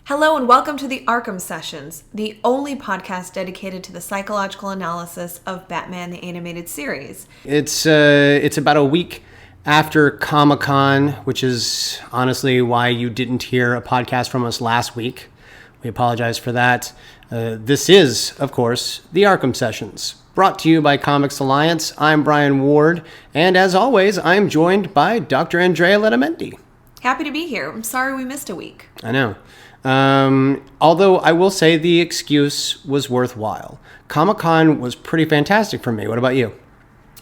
Hello and welcome to the Arkham Sessions, the only podcast dedicated to the psychological analysis of Batman the Animated Series. It's about a week after Comic-Con, which is honestly why you didn't hear a podcast from us last week. We apologize for that. This is, of course, the Arkham Sessions, brought to you by Comics Alliance. I'm Brian Ward, and as always, I'm joined by Dr. Andrea Letamendi. Happy to be here. I'm sorry we missed a week. I know. Although I will say the excuse was worthwhile. Comic-Con was pretty fantastic for me. What about you?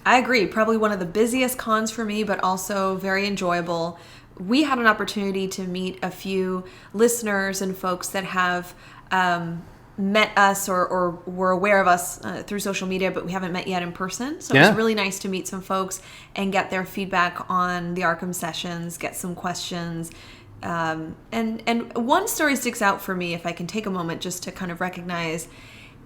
I agree. Probably one of the busiest cons for me, but also very enjoyable. We had an opportunity to meet a few listeners and folks that have met us or were aware of us through social media, but we haven't met yet in person. So It was really nice to meet some folks and get their feedback on the Arkham Sessions, get some questions. And one story sticks out for me, if I can take a moment just to kind of recognize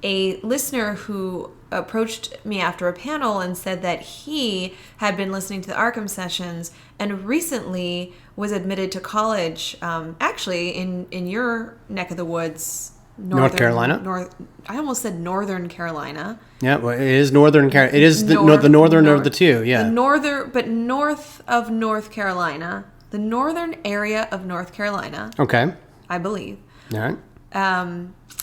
a listener who approached me after a panel and said that he had been listening to the Arkham Sessions and recently was admitted to college, actually in your neck of the woods. North Carolina? I almost said Northern Carolina. Yeah, well, it is Northern Carolina. It is the northern of the two, yeah. But north of North Carolina. The northern area of North Carolina. Okay. I believe. All right.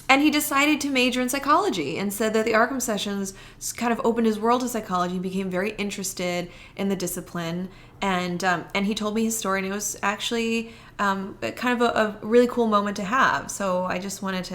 And he decided to major in psychology and said that the Arkham Sessions kind of opened his world to psychology and became very interested in the discipline. And he told me his story, and it was actually kind of a really cool moment to have. So I just wanted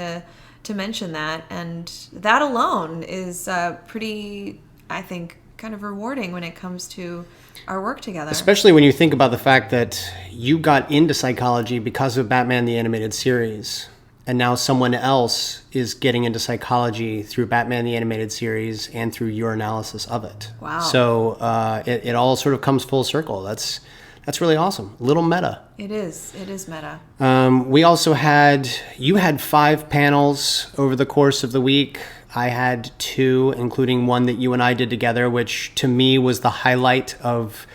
to mention that. And that alone is pretty, I think, kind of rewarding when it comes to our work together. Especially when you think about the fact that you got into psychology because of Batman the Animated Series, and now someone else is getting into psychology through Batman the Animated Series and through your analysis of it. Wow. So it all sort of comes full circle. That's really awesome. A little meta. It is meta. We also you had 5 panels over the course of the week. I had 2, including one that you and I did together, which to me was the highlight of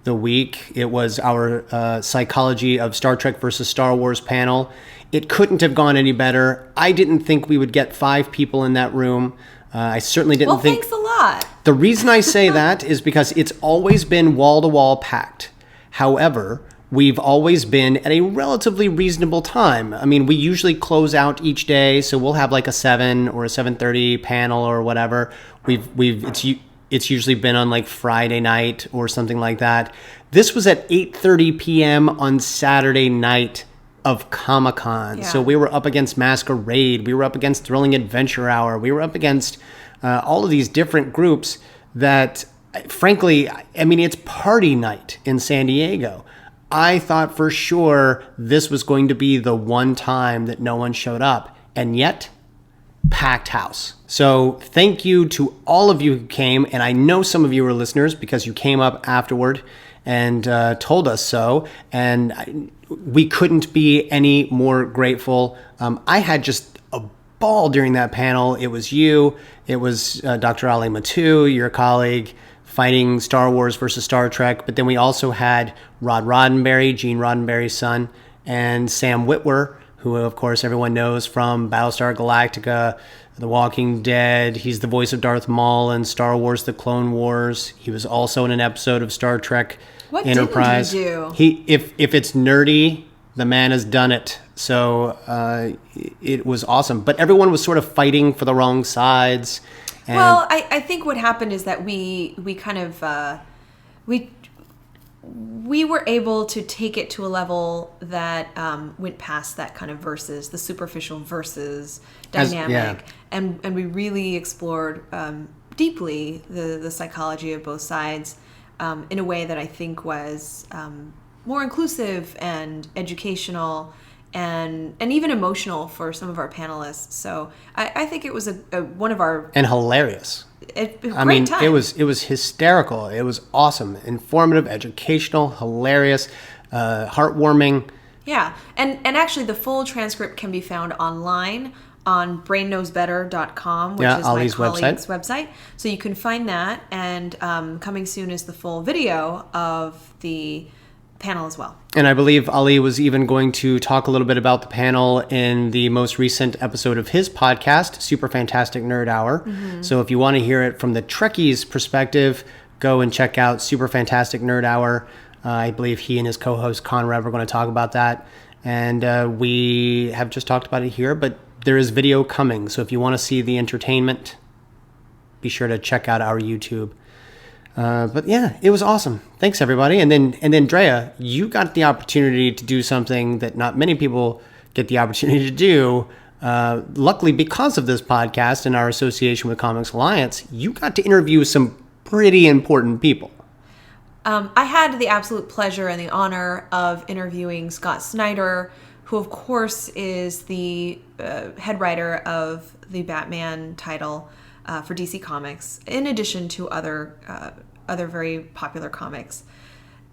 the week. It was our Psychology of Star Trek versus Star Wars panel. It couldn't have gone any better. I didn't think we would get 5 people in that room. I certainly didn't think... Well, thanks a lot. The reason I say that is because it's always been wall-to-wall packed. However, we've always been at a relatively reasonable time. I mean, we usually close out each day, so we'll have like a 7 or a 7:30 panel or whatever. It's usually been on like Friday night or something like that. This was at 8:30 p.m. on Saturday night of Comic-Con. Yeah. So we were up against Masquerade. We were up against Thrilling Adventure Hour. We were up against all of these different groups that, frankly, I mean, it's party night in San Diego. I thought for sure this was going to be the one time that no one showed up, and yet, packed house. So thank you to all of you who came, and I know some of you were listeners because you came up afterward and told us so, and we couldn't be any more grateful. I had just a ball during that panel. It was you, it was Dr. Ali Matu, your colleague, fighting Star Wars versus Star Trek, but then we also had Rod Roddenberry, Gene Roddenberry's son, and Sam Witwer, who of course everyone knows from Battlestar Galactica, The Walking Dead. He's the voice of Darth Maul in Star Wars: The Clone Wars. He was also in an episode of Star Trek Enterprise. What didn't he do? If it's nerdy, the man has done it. So it was awesome. But everyone was sort of fighting for the wrong sides. And well, I think what happened is that we kind of we were able to take it to a level that went past that kind of versus the superficial versus dynamic, and we really explored deeply the psychology of both sides in a way that I think was more inclusive and educational. And even emotional for some of our panelists. So I think it was one of our... And hilarious. Time. It was hysterical. It was awesome. Informative, educational, hilarious, heartwarming. Yeah. And actually the full transcript can be found online on brainknowsbetter.com, which is Ali's my colleague's website. So you can find that. And coming soon is the full video of the panel as well. And I believe Ali was even going to talk a little bit about the panel in the most recent episode of his podcast, Super Fantastic Nerd Hour. So if you want to hear it from the Trekkies' perspective, go and check out Super Fantastic Nerd Hour. I believe he and his co-host Conrad were going to talk about that. And we have just talked about it here, but there is video coming. So if you want to see the entertainment, be sure to check out our YouTube. But yeah, it was awesome. Thanks everybody. And then Drea, you got the opportunity to do something that not many people get the opportunity to do. Luckily, because of this podcast and our association with Comics Alliance, you got to interview some pretty important people. I had the absolute pleasure and the honor of interviewing Scott Snyder, who of course is the head writer of the Batman title for DC Comics, in addition to other very popular comics.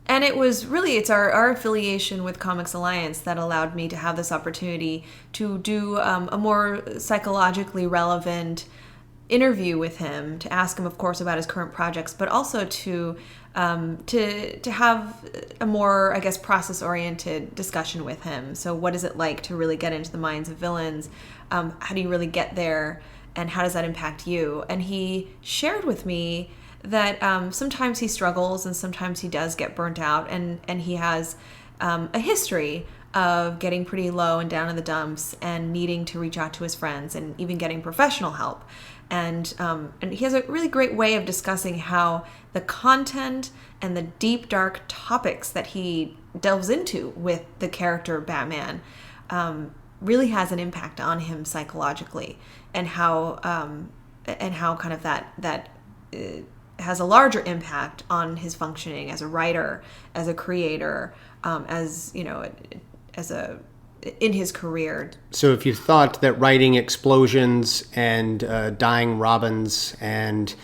And it's our affiliation with Comics Alliance that allowed me to have this opportunity to do a more psychologically relevant interview with him, to ask him, of course, about his current projects, but also to have a more, I guess, process-oriented discussion with him. So what is it like to really get into the minds of villains? How do you really get there? And how does that impact you? And he shared with me that sometimes he struggles and sometimes he does get burnt out. And he has a history of getting pretty low and down in the dumps and needing to reach out to his friends and even getting professional help. And he has a really great way of discussing how the content and the deep, dark topics that he delves into with the character Batman really has an impact on him psychologically, and how kind of that has a larger impact on his functioning as a writer, as a creator, in his career. So if you thought that writing explosions and dying Robins and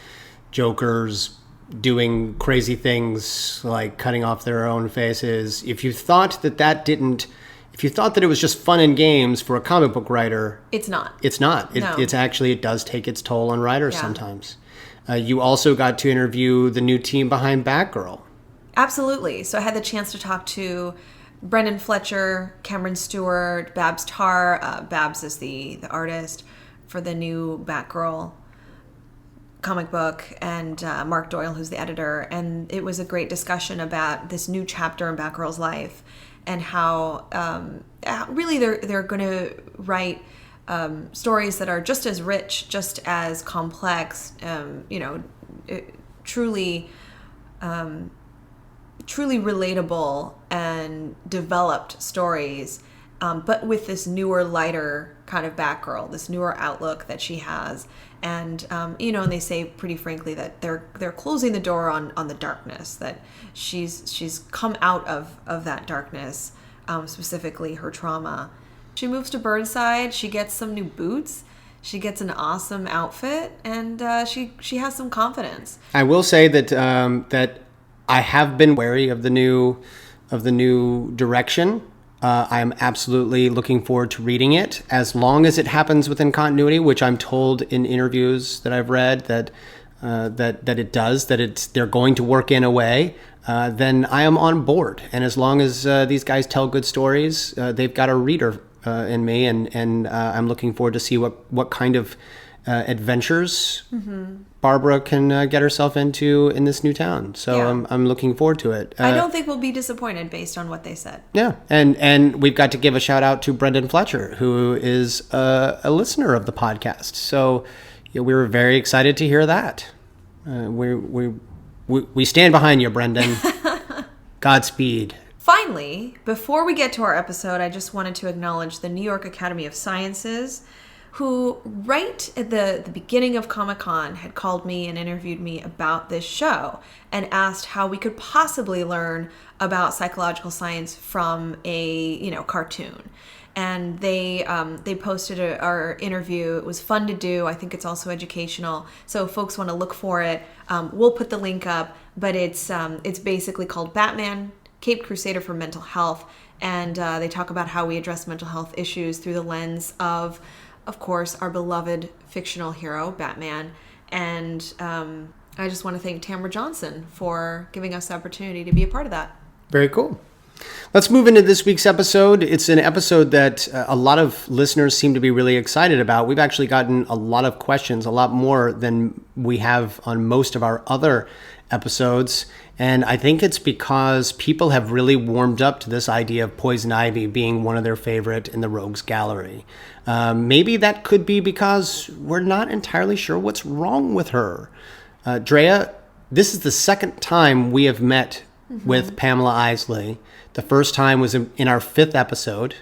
Jokers doing crazy things like cutting off their own faces, if you thought if you thought that it was just fun and games for a comic book writer, it's not. No. It does take its toll on writers sometimes. You also got to interview the new team behind Batgirl. Absolutely. So I had the chance to talk to Brendan Fletcher, Cameron Stewart, Babs Tarr. Babs is the artist for the new Batgirl comic book, and Mark Doyle, who's the editor. And it was a great discussion about this new chapter in Batgirl's life, and how really they're going to write stories that are just as rich, just as complex, truly relatable and developed stories, but with this newer, lighter kind of Batgirl, this newer outlook that she has. And and they say pretty frankly that they're closing the door on the darkness, that she's come out of that darkness, specifically her trauma. She moves to Burnside. She gets some new boots. She gets an awesome outfit, and she has some confidence. I will say that that I have been wary of the new direction. I am absolutely looking forward to reading it, as long as it happens within continuity, which I'm told in interviews that I've read that it does. That they're going to work in a way. Then I am on board, and as long as these guys tell good stories, they've got a reader in me, and I'm looking forward to see what kind of adventures Barbara can get herself into in this new town. So yeah. I'm looking forward to it. I don't think we'll be disappointed based on what they said. Yeah, and we've got to give a shout out to Brendan Fletcher, who is a listener of the podcast. So we were very excited to hear that. We stand behind you, Brendan. Godspeed. Finally, before we get to our episode, I just wanted to acknowledge the New York Academy of Sciences, who right at the beginning of Comic-Con had called me and interviewed me about this show and asked how we could possibly learn about psychological science from a cartoon. And they posted our interview. It was fun to do. I think it's also educational. So if folks want to look for it, we'll put the link up. But it's basically called Batman, Caped Crusader for Mental Health. And they talk about how we address mental health issues through the lens of course, our beloved fictional hero, Batman. And I just want to thank Tamara Johnson for giving us the opportunity to be a part of that. Very cool. Let's move into this week's episode. It's an episode that a lot of listeners seem to be really excited about. We've actually gotten a lot of questions, a lot more than we have on most of our other episodes. And I think it's because people have really warmed up to this idea of Poison Ivy being one of their favorite in the Rogues Gallery. Maybe that could be because we're not entirely sure what's wrong with her. Drea, this is the second time we have met with Pamela Isley. The first time was in our 5th episode,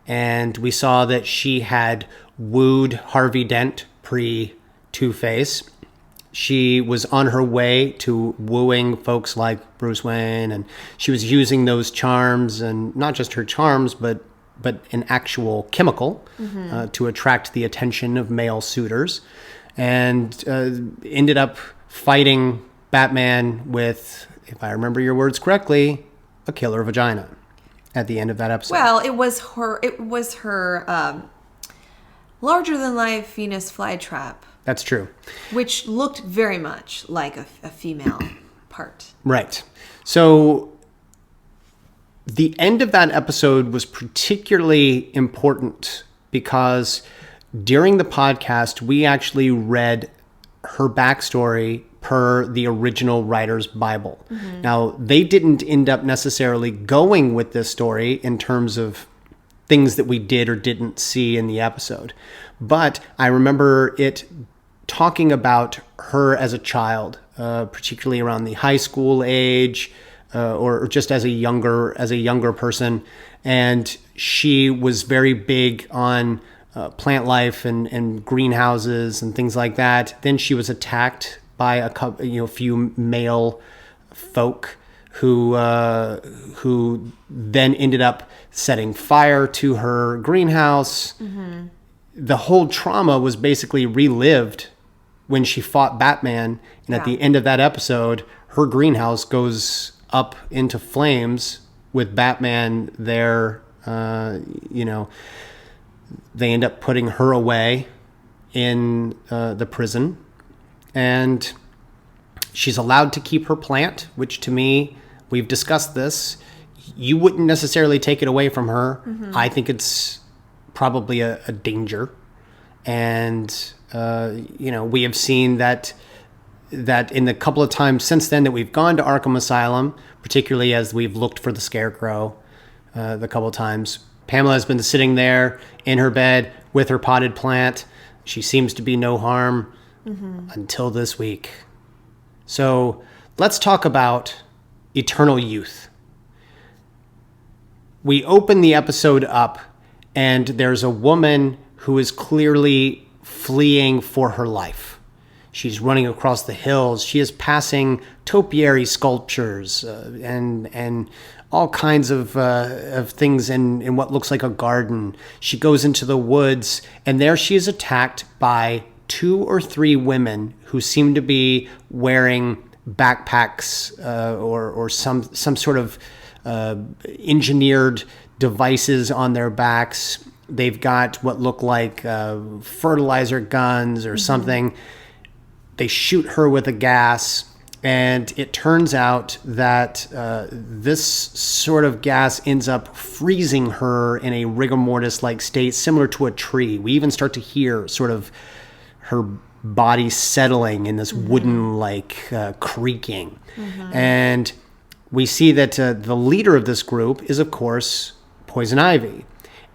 and we saw that she had wooed Harvey Dent pre-Two-Face. She was on her way to wooing folks like Bruce Wayne, and she was using those charms, and not just her charms, but an actual chemical to attract the attention of male suitors, and ended up fighting Batman with, if I remember your words correctly, a killer vagina at the end of that episode. Well, it was her larger than life Venus flytrap. That's true. Which looked very much like a female part. Right. So the end of that episode was particularly important because during the podcast, we actually read her backstory per the original writer's Bible. Now, they didn't end up necessarily going with this story in terms of things that we did or didn't see in the episode. But I remember it talking about her as a child, particularly around the high school age, or just as a younger person. And she was very big on plant life and greenhouses and things like that. Then she was attacked by a few male folk who then ended up setting fire to her greenhouse. The whole trauma was basically relived when she fought Batman, and at the end of that episode, her greenhouse goes up into flames with Batman there. They end up putting her away in the prison. And she's allowed to keep her plant, which to me, we've discussed this, you wouldn't necessarily take it away from her. I think it's probably a danger. And, we have seen that in the couple of times since then that we've gone to Arkham Asylum, particularly as we've looked for the Scarecrow the couple of times, Pamela has been sitting there in her bed with her potted plant. She seems to be no harm. Until this week. So let's talk about eternal youth. We open the episode up, and there's a woman who is clearly fleeing for her life. She's running across the hills. She is passing topiary sculptures and all kinds of things in what looks like a garden. She goes into the woods, and there she is attacked by 2 or 3 women who seem to be wearing backpacks or some sort of engineered devices on their backs. They've got what look like fertilizer guns or something. They shoot her with a gas, and it turns out that this sort of gas ends up freezing her in a rigor mortis-like state, similar to a tree. We even start to hear sort of her body settling in this wooden-like creaking. And we see that the leader of this group is, of course, Poison Ivy.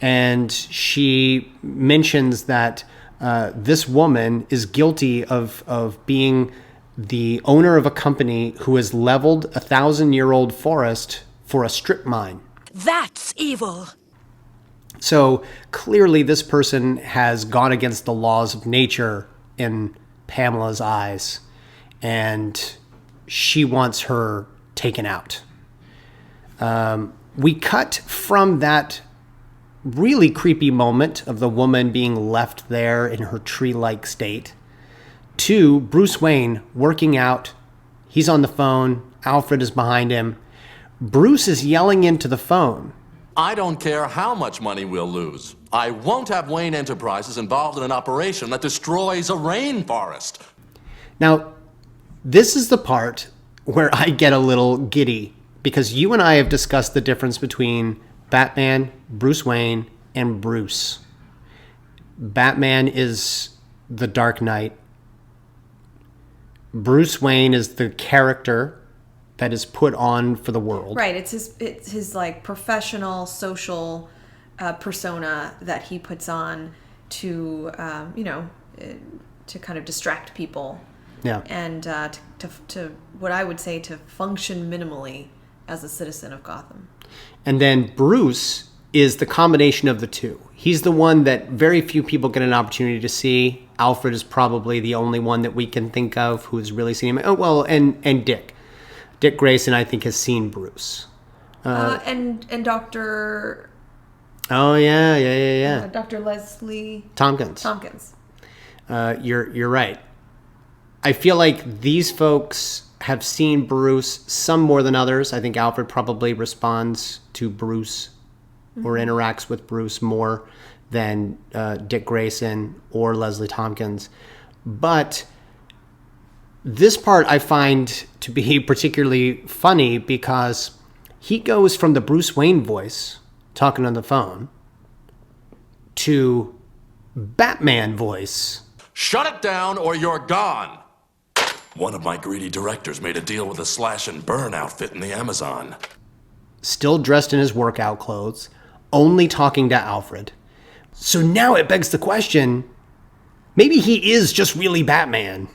And she mentions that this woman is guilty of being the owner of a company who has leveled a 1,000-year-old forest for a strip mine. That's evil. So clearly this person has gone against the laws of nature in Pamela's eyes, and she wants her taken out. We cut from that really creepy moment of the woman being left there in her tree-like state to Bruce Wayne working out. He's on the phone. Alfred is behind him. Bruce is yelling into the phone. I don't care how much money we'll lose. I won't have Wayne Enterprises involved in an operation that destroys a rainforest. Now, this is the part where I get a little giddy because you and I have discussed the difference between Batman, Bruce Wayne, and Bruce. Batman is the Dark Knight. Bruce Wayne is the character that is put on for the world. Right. It's his like professional, social persona that he puts on to to kind of distract people. Yeah. And to what I would say to function minimally as a citizen of Gotham. And then Bruce is the combination of the two. He's the one that very few people get an opportunity to see. Alfred is probably the only one that we can think of who has really seen him. Oh, well, and Dick. Dick Grayson, I think, has seen Bruce. And Dr. Oh, yeah. Dr. Leslie Tompkins. You're right. I feel like these folks have seen Bruce, some more than others. I think Alfred probably responds to Bruce or interacts with Bruce more than Dick Grayson or Leslie Tompkins. But this part I find to be particularly funny because he goes from the Bruce Wayne voice talking on the phone to Batman voice. Shut it down or you're gone. One of my greedy directors made a deal with a slash and burn outfit in the Amazon. Still dressed in his workout clothes, only talking to Alfred. So now it begs the question, maybe he is just really Batman,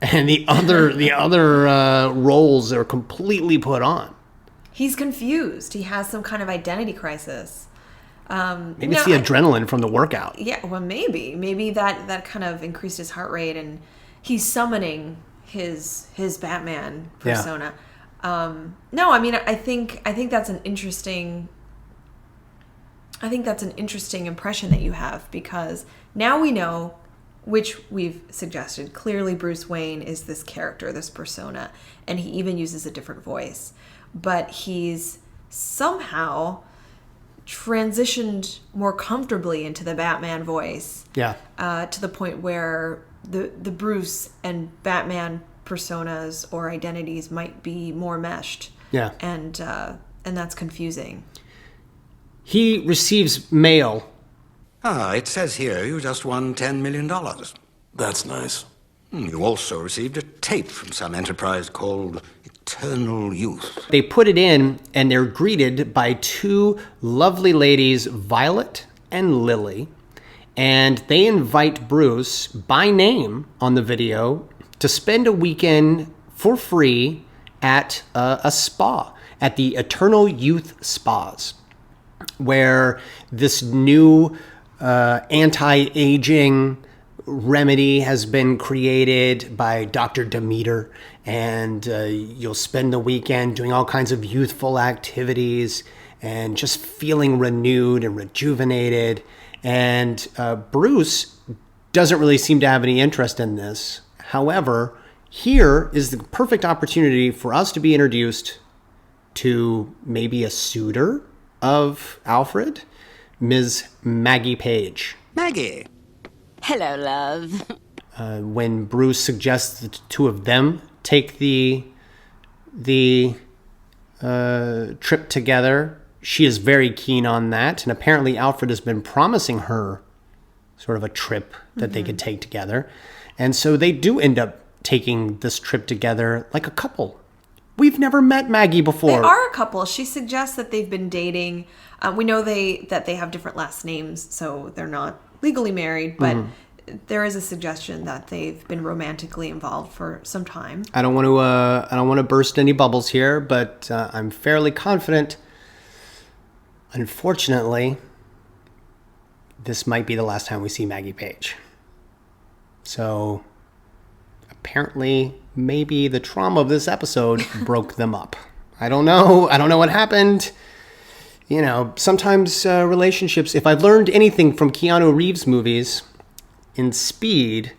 and the other roles are completely put on. He's confused. He has some kind of identity crisis. Maybe it's the adrenaline from the workout. Yeah, well, maybe that kind of increased his heart rate, and he's summoning his Batman persona. Yeah. No, I mean, I think that's an interesting. I think that's an interesting impression that you have, because now we know, which we've suggested, clearly Bruce Wayne is this character, this persona, and he even uses a different voice. But he's somehow transitioned more comfortably into the Batman voice. Yeah. To the point where the Bruce and Batman personas or identities might be more meshed. Yeah. And that's confusing. He receives mail. It says here you just won $10 million. That's nice. You also received a tape from some enterprise called Eternal Youth. They put it in, and they're greeted by two lovely ladies, Violet and Lily, and they invite Bruce by name on the video to spend a weekend for free at a spa, at the Eternal Youth Spas, where this new anti-aging remedy has been created by Dr. Demeter, and you'll spend the weekend doing all kinds of youthful activities and just feeling renewed and rejuvenated. And Bruce doesn't really seem to have any interest in this. However, here is the perfect opportunity for us to be introduced to maybe a suitor of Alfred, Ms. Maggie Page. Maggie. Hello, love. When Bruce suggests the two of them take the trip together, she is very keen on that. And apparently Alfred has been promising her sort of a trip that they could take together. And so they do end up taking this trip together like a couple. We've never met Maggie before. They are a couple. She suggests that they've been dating. We know that they have different last names, so they're not legally married, but there is a suggestion that they've been romantically involved for some time. I don't want to burst any bubbles here, but I'm fairly confident. Unfortunately, this might be the last time we see Maggie Page. So apparently, maybe the trauma of this episode broke them up. I don't know. I don't know what happened. You know, sometimes relationships, if I've learned anything from Keanu Reeves movies, in Speed,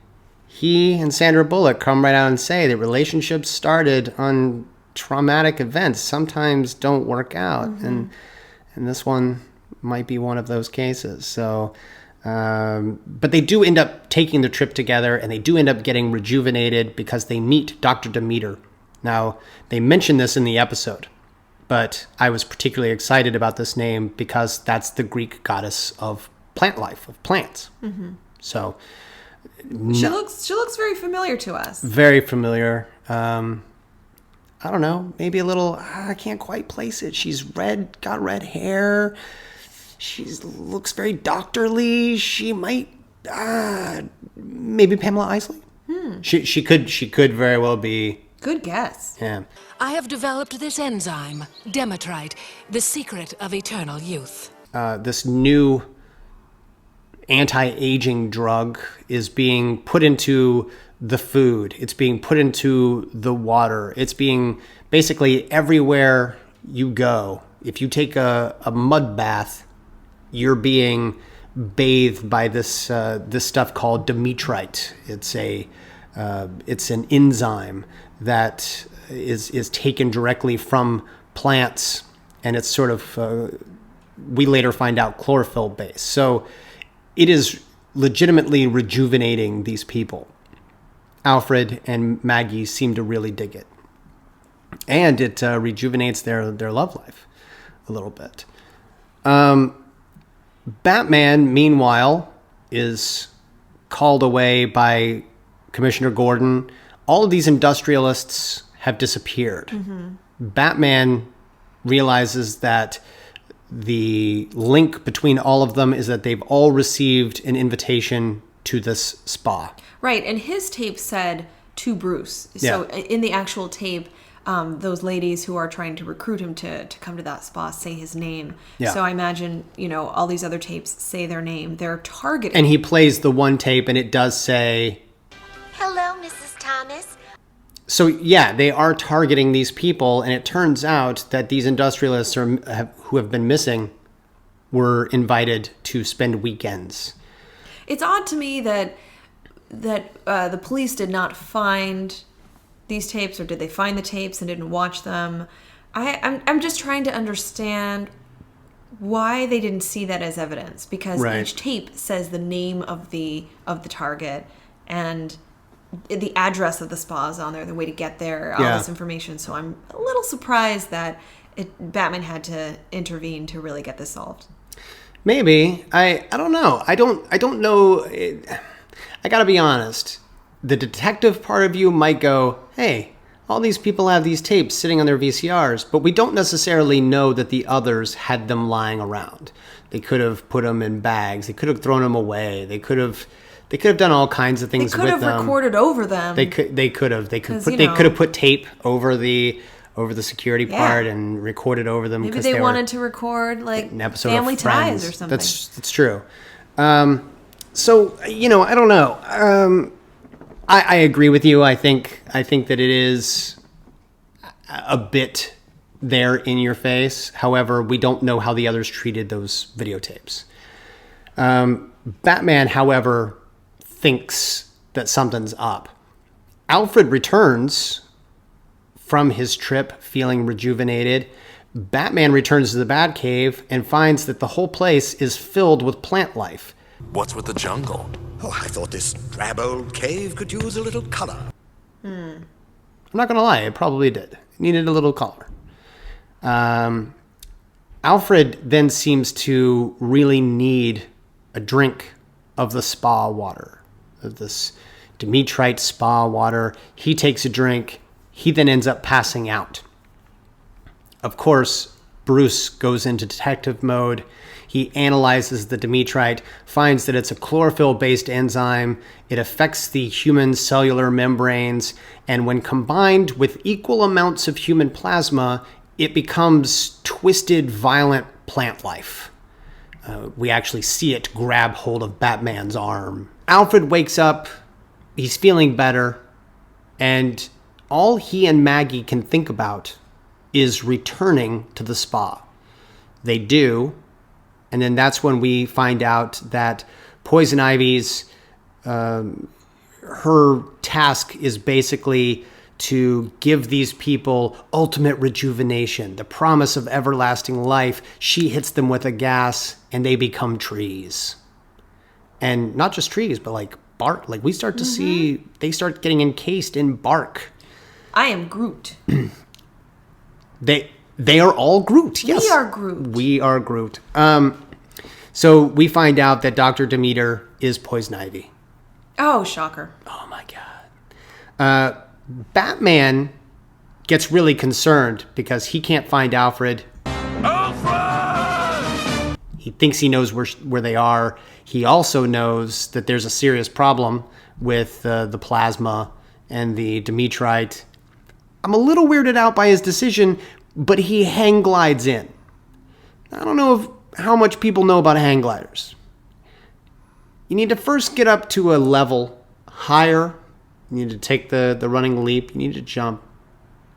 he and Sandra Bullock come right out and say that relationships started on traumatic events sometimes don't work out. And this one might be one of those cases. So, but they do end up taking the trip together, and they do end up getting rejuvenated because they meet Dr. Demeter. Now, they mention this in the episode, but I was particularly excited about this name because that's the Greek goddess of plant life, of plants. Mm-hmm. So she looks very familiar to us. Very familiar. I don't know, maybe a little, I can't quite place it. She's got red hair. She looks very doctorly. She might, maybe Pamela Isley. She could very well be. Good guess. Yeah. I have developed this enzyme, Demetrite, the secret of eternal youth. This new anti-aging drug is being put into the food. It's being put into the water. It's being basically everywhere you go. If you take a mud bath, you're being bathed by this this stuff called Demetrite. It's an enzyme that is taken directly from plants, and it's sort of we later find out chlorophyll based. So it is legitimately rejuvenating these people. Alfred and Maggie seem to really dig it. And it rejuvenates their love life a little bit. Batman, meanwhile, is called away by Commissioner Gordon. All of these industrialists have disappeared. Mm-hmm. Batman realizes that the link between all of them is that they've all received an invitation to this spa. Right, and his tape said to Bruce. Yeah. So in the actual tape, those ladies who are trying to recruit him to come to that spa say his name. Yeah. So I imagine, all these other tapes say their name. They're targeting. And he plays the one tape, and it does say, "Hello, Mrs. Thomas." So, yeah, they are targeting these people, and it turns out that these industrialists who have been missing were invited to spend weekends. It's odd to me that the police did not find these tapes, or did they find the tapes and didn't watch them? I'm just trying to understand why they didn't see that as evidence, because right. Each tape says the name of the target and the address of the spa is on there, the way to get there, all this information. So I'm a little surprised that Batman had to intervene to really get this solved. Maybe. I don't know. I don't know. I gotta be honest. The detective part of you might go, hey, all these people have these tapes sitting on their VCRs, but we don't necessarily know that the others had them lying around. They could have put them in bags. They could have thrown them away. They could have done all kinds of things with them. They could have recorded over them. They could have put tape over the security part and recorded over them. Maybe they wanted to record like an episode Family of Friends. Ties or something. That's true. So I don't know. I agree with you. I think that it is a bit there in your face. However, we don't know how the others treated those videotapes. Batman, however, thinks that something's up. Alfred returns from his trip feeling rejuvenated. Batman returns to the Batcave and finds that the whole place is filled with plant life. What's with the jungle? Oh, I thought this drab old cave could use a little color. I'm not going to lie, it probably did. It needed a little color. Alfred then seems to really need a drink of the spa water, of this Demetrite spa water. He takes a drink. He then ends up passing out. Of course, Bruce goes into detective mode. He analyzes the Demetrite, finds that it's a chlorophyll-based enzyme. It affects the human cellular membranes, and when combined with equal amounts of human plasma, it becomes twisted, violent plant life. We actually see it grab hold of Batman's arm. Alfred wakes up. He's feeling better, and all he and Maggie can think about is returning to the spa. They do. And then that's when we find out that Poison Ivy's, her task is basically to give these people ultimate rejuvenation, the promise of everlasting life. She hits them with a gas and they become trees. And not just trees, but like bark. Like we start to see, they start getting encased in bark. I am Groot. They are all Groot. Yes, We are Groot. We are Groot. So we find out that Dr. Demeter is Poison Ivy. Oh, shocker. Oh my God. Batman gets really concerned because he can't find Alfred. Alfred! He thinks he knows where they are. He also knows that there's a serious problem with the plasma and the Demetrite. I'm a little weirded out by his decision, but he hang glides in. I don't know how much people know about hang gliders. You need to first get up to a level higher. You need to take the running leap. You need to jump.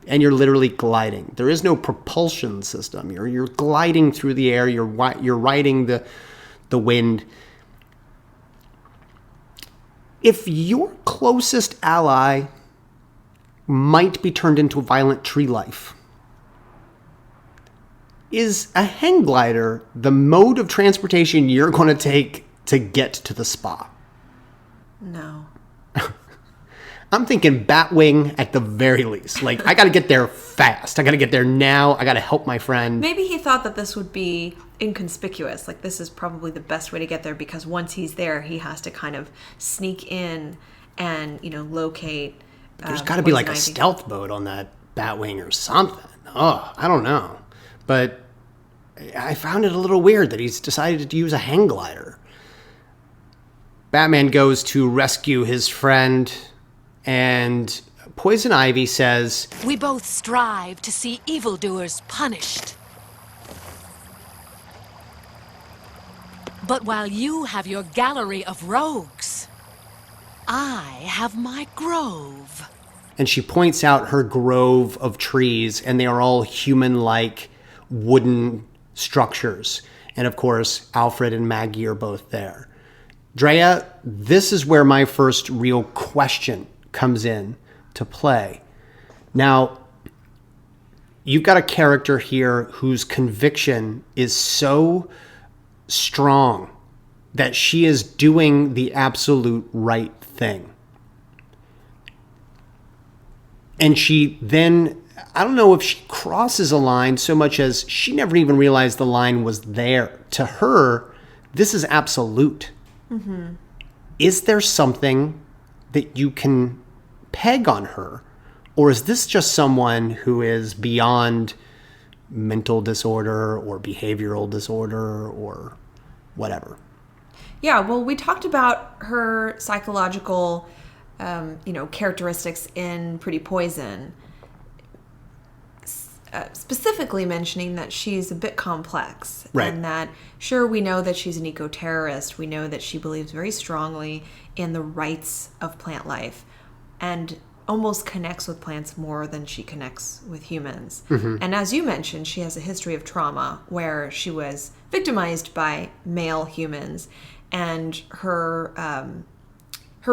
And you're literally gliding. There is no propulsion system. You're gliding through the air. You're riding the wind. If your closest ally might be turned into a violent tree life, is a hang glider the mode of transportation you're going to take to get to the spa? No. I'm thinking Batwing at the very least. Like, I got to get there fast. I got to get there now. I got to help my friend. Maybe he thought that this would be inconspicuous. Like, this is probably the best way to get there because once he's there, he has to kind of sneak in and, locate. There's got to be like a Ivy. stealth mode on that Batwing or something. Oh, I don't know. But I found it a little weird that he's decided to use a hang glider. Batman goes to rescue his friend, and Poison Ivy says, We both strive to see evildoers punished. But while you have your gallery of rogues, I have my grove. and she points out her grove of trees, and they are all human-like wooden structures. And of course, Alfred and Maggie are both there. Drea, this is where my first real question comes in to play. Now, you've got a character here whose conviction is so strong that she is doing the absolute right thing. And she then, I don't know if she crosses a line so much as she never even realized the line was there. To her, this is absolute. Mm-hmm. Is there something that you can peg on her? Or is this just someone who is beyond mental disorder or behavioral disorder or whatever? Yeah, well, we talked about her psychological, characteristics in Pretty Poison, specifically mentioning that she's a bit complex. Right. And that, sure, we know that she's an eco-terrorist. We know that she believes very strongly in the rights of plant life and almost connects with plants more than she connects with humans. Mm-hmm. And as you mentioned, she has a history of trauma where she was victimized by male humans, and her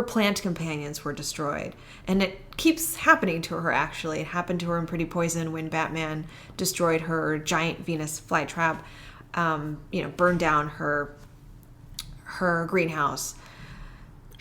plant companions were destroyed. And it keeps happening to her, actually. It happened to her in Pretty Poison when Batman destroyed her giant Venus flytrap, burned down her greenhouse.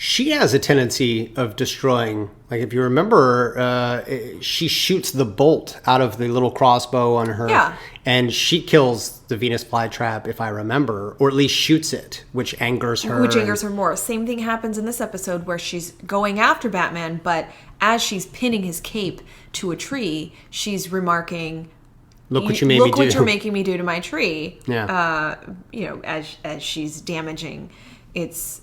She has a tendency of destroying, like if you remember, she shoots the bolt out of the little crossbow on her. Yeah. And she kills the Venus flytrap, if I remember, or at least shoots it, which angers her. Which angers her more. Same thing happens in this episode where she's going after Batman, but as she's pinning his cape to a tree, she's remarking, Look what you made me do. Look what you're making me do to my tree. Yeah. As she's damaging its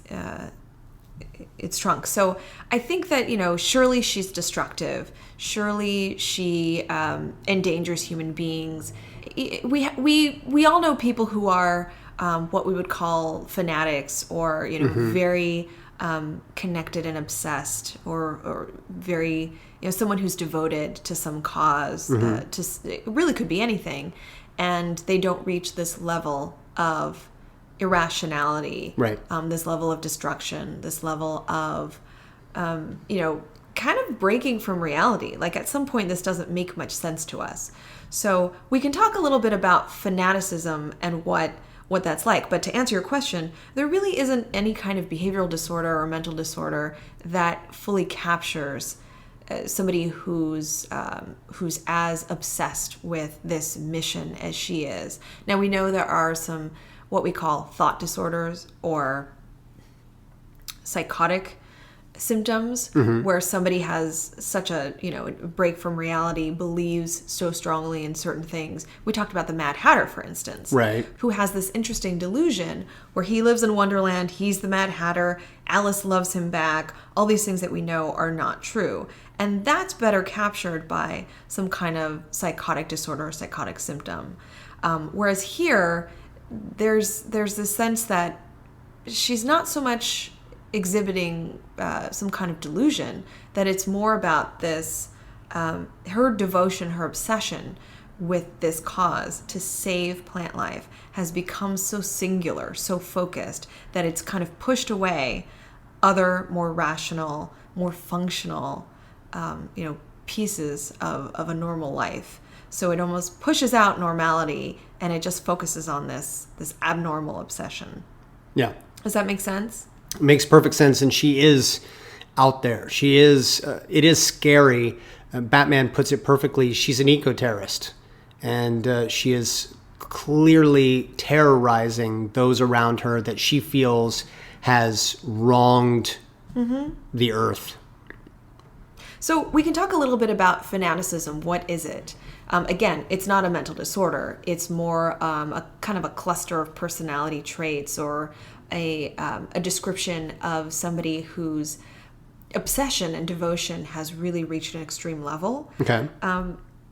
trunk. So I think that, surely she's destructive. Surely she endangers human beings. We all know people who are what we would call fanatics, or very connected and obsessed, or very someone who's devoted to some cause. It really could be anything, and they don't reach this level of irrationality, right? This level of destruction, this level of kind of breaking from reality. Like, at some point this doesn't make much sense to us. So we can talk a little bit about fanaticism and what that's like. But to answer your question, there really isn't any kind of behavioral disorder or mental disorder that fully captures somebody who's as obsessed with this mission as she is. Now, we know there are some what we call thought disorders or psychotic symptoms where somebody has such a break from reality, believes so strongly in certain things. We talked about the Mad Hatter, for instance, right, who has this interesting delusion where he lives in Wonderland, he's the Mad Hatter, Alice loves him back, all these things that we know are not true. And that's better captured by some kind of psychotic disorder or psychotic symptom. Whereas here, there's this sense that she's not so much exhibiting some kind of delusion, that it's more about this, her devotion, her obsession with this cause to save plant life has become so singular, so focused, that it's kind of pushed away other more rational, more functional, pieces of a normal life. So it almost pushes out normality and it just focuses on this abnormal obsession. Yeah. Does that make sense? Makes perfect sense, and she is out there. She is. It is scary. Batman puts it perfectly. She's an eco-terrorist, and she is clearly terrorizing those around her that she feels has wronged the Earth. So we can talk a little bit about fanaticism. What is it? Again, it's not a mental disorder. It's more a kind of a cluster of personality traits, or a description of somebody whose obsession and devotion has really reached an extreme level. Okay.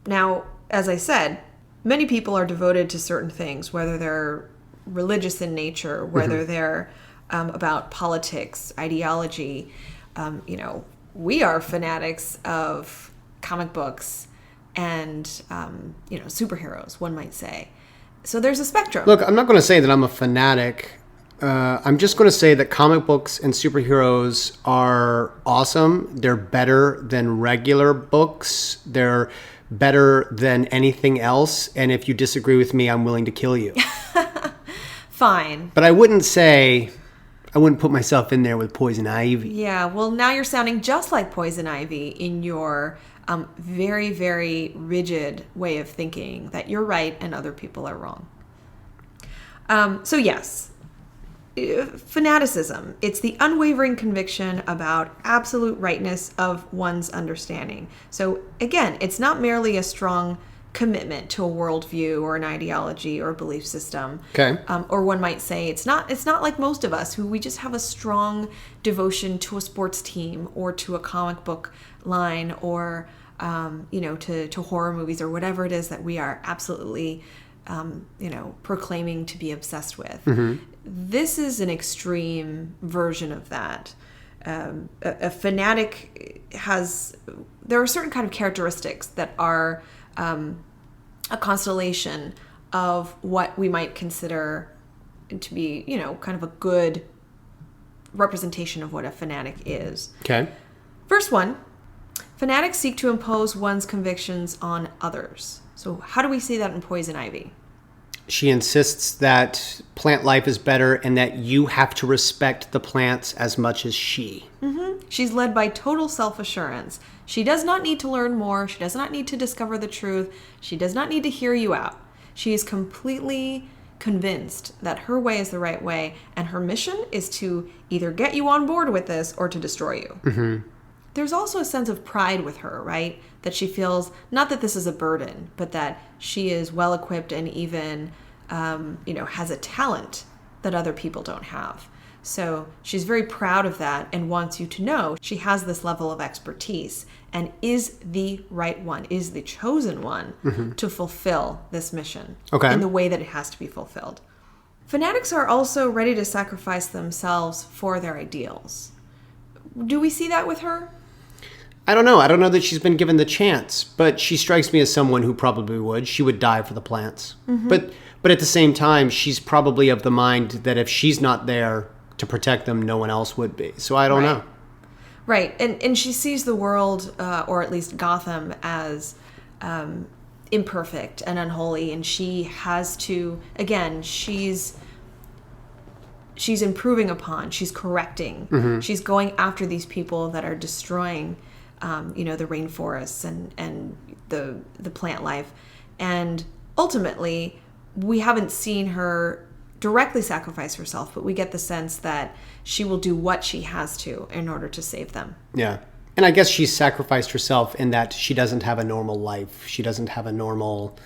Now, as I said, many people are devoted to certain things, whether they're religious in nature, whether they're about politics, ideology. We are fanatics of comic books and superheroes, one might say. So there's a spectrum. Look, I'm not going to say that I'm a fanatic. I'm just going to say that comic books and superheroes are awesome. They're better than regular books. They're better than anything else. And if you disagree with me, I'm willing to kill you. Fine. But I wouldn't put myself in there with Poison Ivy. Yeah, well, now you're sounding just like Poison Ivy in your very, very rigid way of thinking that you're right and other people are wrong. So yes, fanaticism. It's the unwavering conviction about absolute rightness of one's understanding. So again, it's not merely a strong commitment to a worldview or an ideology or a belief system. Okay. Or one might say it's not like most of us who we just have a strong devotion to a sports team or to a comic book line or to horror movies or whatever it is that we are absolutely proclaiming to be obsessed with. This is an extreme version of that. A fanatic there are certain kind of characteristics that are a constellation of what we might consider to be, kind of a good representation of what a fanatic is. Okay. First one, fanatics seek to impose one's convictions on others. So how do we see that in Poison Ivy? She insists that plant life is better and that you have to respect the plants as much as she. She's led by total self-assurance. She does not need to learn more. She does not need to discover the truth. She does not need to hear you out. She is completely convinced that her way is the right way, and her mission is to either get you on board with this or to destroy you. There's also a sense of pride with her, right? That she feels, not that this is a burden, but that she is well-equipped and even, has a talent that other people don't have. So she's very proud of that and wants you to know she has this level of expertise and is the right one, is the chosen one to fulfill this mission in the way that it has to be fulfilled. Fanatics are also ready to sacrifice themselves for their ideals. Do we see that with her? I don't know. I don't know that she's been given the chance, but she strikes me as someone who probably would. She would die for the plants. But at the same time, she's probably of the mind that if she's not there to protect them, no one else would be. So I don't know. Right. And she sees the world, or at least Gotham, as imperfect and unholy. And she has to, again, she's improving upon, she's correcting. She's going after these people that are destroying the rainforests and the plant life. And ultimately, we haven't seen her directly sacrifice herself, but we get the sense that she will do what she has to in order to save them. Yeah. And I guess she's sacrificed herself in that she doesn't have a normal life. She doesn't have a normal...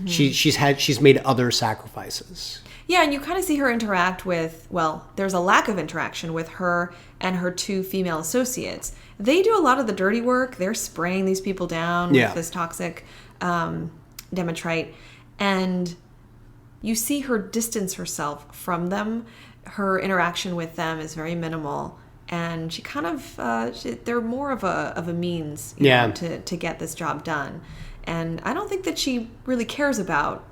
She's made other sacrifices. Yeah, and you kind of see her interact with, well, there's a lack of interaction with her and her two female associates. They do a lot of the dirty work. They're spraying these people down with this toxic demetrite. And you see her distance herself from them. Her interaction with them is very minimal. And she kind of, they're more of a means to get this job done. And I don't think that she really cares about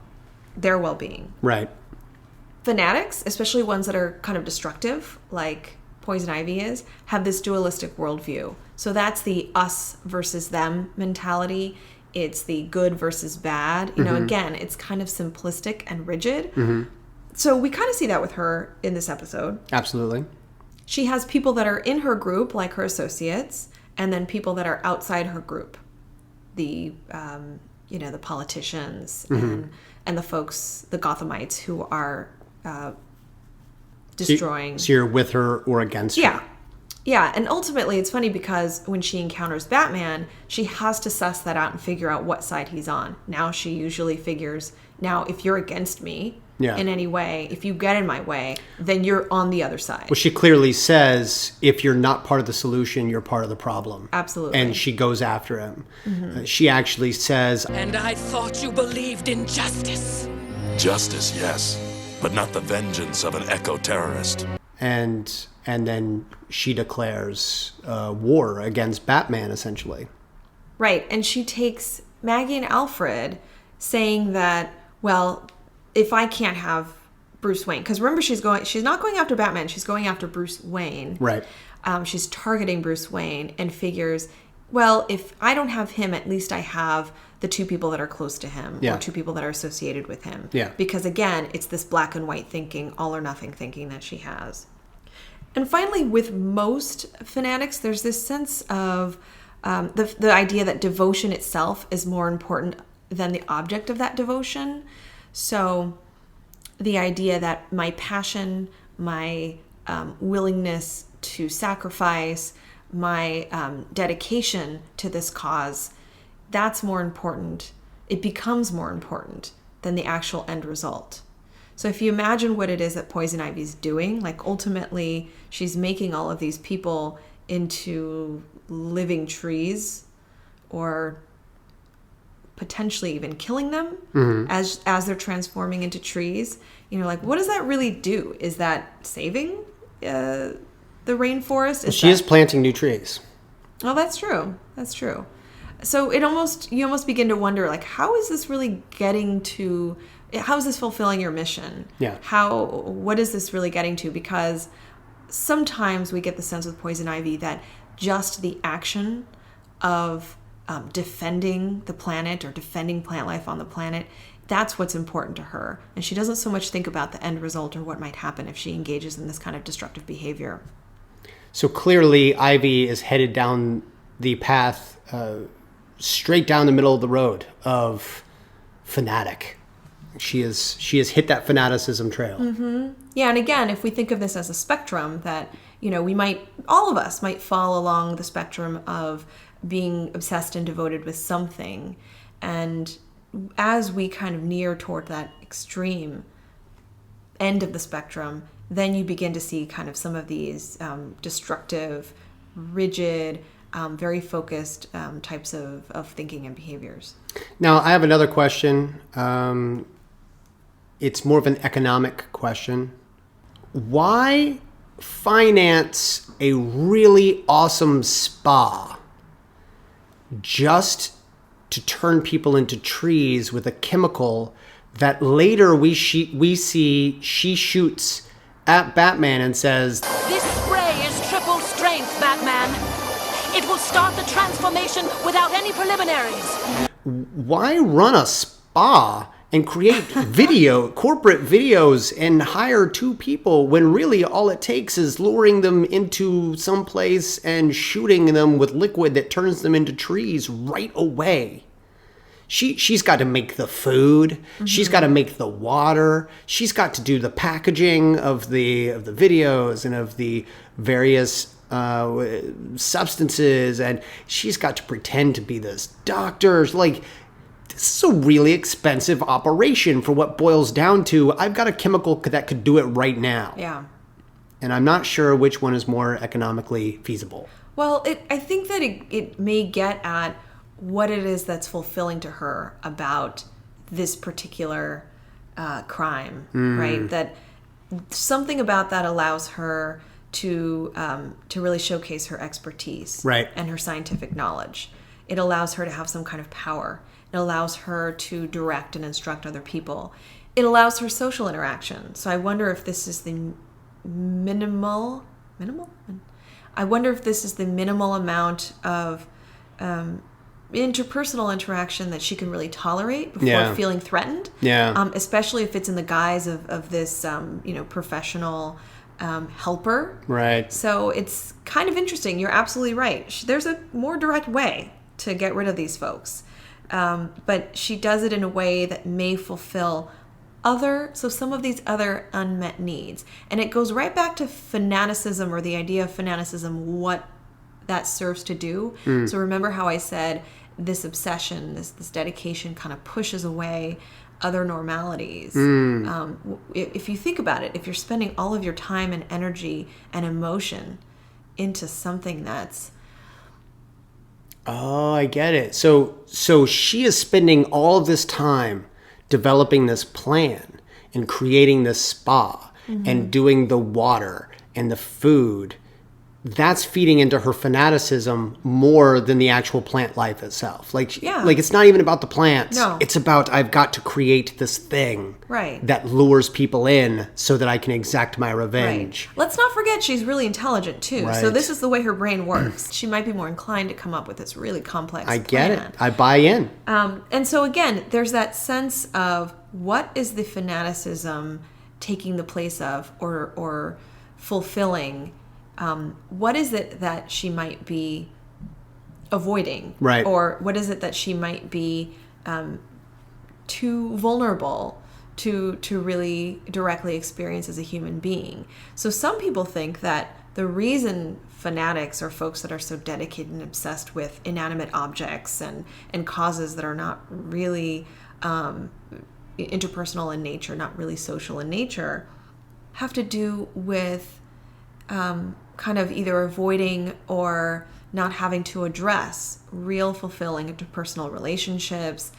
their well-being. Right. Fanatics, especially ones that are kind of destructive, like Poison Ivy is, have this dualistic worldview. So that's the us versus them mentality. It's the good versus bad. Again, it's kind of simplistic and rigid. So we kind of see that with her in this episode. Absolutely. She has people that are in her group, like her associates, and then people that are outside her group. The the politicians and the folks, the Gothamites, who are destroying. So you're with her or against her? Yeah, and ultimately it's funny because when she encounters Batman, she has to suss that out and figure out what side he's on. Now she usually figures, now if you're against me in any way, if you get in my way, then you're on the other side. Well, she clearly says, if you're not part of the solution, you're part of the problem. Absolutely. And she goes after him. She actually says, And I thought you believed in justice. Justice, yes, but not the vengeance of an eco-terrorist. And then she declares war against Batman, essentially. Right, and she takes Maggie and Alfred saying that, well, if I can't have Bruce Wayne, because remember she's not going after Batman, she's going after Bruce Wayne. Right. She's targeting Bruce Wayne and figures, well, if I don't have him, at least I have the two people that are close to him or two people that are associated with him. Yeah. Because again, it's this black and white thinking, all or nothing thinking that she has. And finally, with most fanatics, there's this sense of the idea that devotion itself is more important than the object of that devotion. So the idea that my passion, my willingness to sacrifice, my dedication to this cause, that's more important. It becomes more important than the actual end result. So if you imagine what it is that Poison Ivy's doing, like ultimately she's making all of these people into living trees or potentially even killing them as they're transforming into trees. Like what does that really do? Is that saving the rainforest? She is planting new trees. Oh, that's true. That's true. So you almost begin to wonder, like, how is this fulfilling your mission? Yeah. What is this really getting to? Because sometimes we get the sense with Poison Ivy that just the action of defending the planet or defending plant life on the planet, that's what's important to her. And she doesn't so much think about the end result or what might happen if she engages in this kind of destructive behavior. So clearly Ivy is headed down the path straight down the middle of the road of fanatic. She has hit that fanaticism trail. Yeah, and again, if we think of this as a spectrum, that all of us might fall along the spectrum of being obsessed and devoted with something, and as we kind of near toward that extreme end of the spectrum, then you begin to see kind of some of these destructive, rigid, very focused types of thinking and behaviors. Now, I have another question. It's more of an economic question. Why finance a really awesome spa just to turn people into trees with a chemical that later we see she shoots at Batman and says, This spray is triple strength, Batman. It will start the transformation without any preliminaries. why run a spa and create corporate videos and hire 2 people when really all it takes is luring them into some place and shooting them with liquid that turns them into trees right away. She's got to make the food. Mm-hmm. She's got to make the water. She's got to do the packaging of the videos and of the various substances, and she's got to pretend to be this doctor. Like, this is a really expensive operation for what boils down to, I've got a chemical that could do it right now. Yeah. And I'm not sure which one is more economically feasible. Well, I think that it may get at what it is that's fulfilling to her about this particular crime, right? That something about that allows her to really showcase her expertise, right, and her scientific knowledge. It allows her to have some kind of power. It allows her to direct and instruct other people. It allows her social interaction. So I wonder if this is the minimal. I wonder if this is the minimal amount of interpersonal interaction that she can really tolerate before feeling threatened. Yeah. Especially if it's in the guise of this, professional helper. Right. So it's kind of interesting. You're absolutely right. There's a more direct way to get rid of these folks. But she does it in a way that may fulfill some of these other unmet needs. And it goes right back to fanaticism, or the idea of fanaticism, what that serves to do. So remember how I said this obsession, this dedication kind of pushes away other normalities. If you think about it, if you're spending all of your time and energy and emotion into something that's... Oh, I get it. So she is spending all of this time developing this plan and creating this spa and doing the water and the food. That's feeding into her fanaticism more than the actual plant life itself. Like it's not even about the plants. No. It's about, I've got to create this thing that lures people in so that I can exact my revenge. Right. Let's not forget she's really intelligent too. Right. So this is the way her brain works. She might be more inclined to come up with this really complex I get plan. it. I buy in. And so again, there's that sense of what is the fanaticism taking the place of or fulfilling. What is it that she might be avoiding? Right. Or what is it that she might be too vulnerable to really directly experience as a human being? So some people think that the reason fanatics are folks that are so dedicated and obsessed with inanimate objects and causes that are not really interpersonal in nature, not really social in nature, have to do with kind of either avoiding or not having to address real fulfilling interpersonal relationships,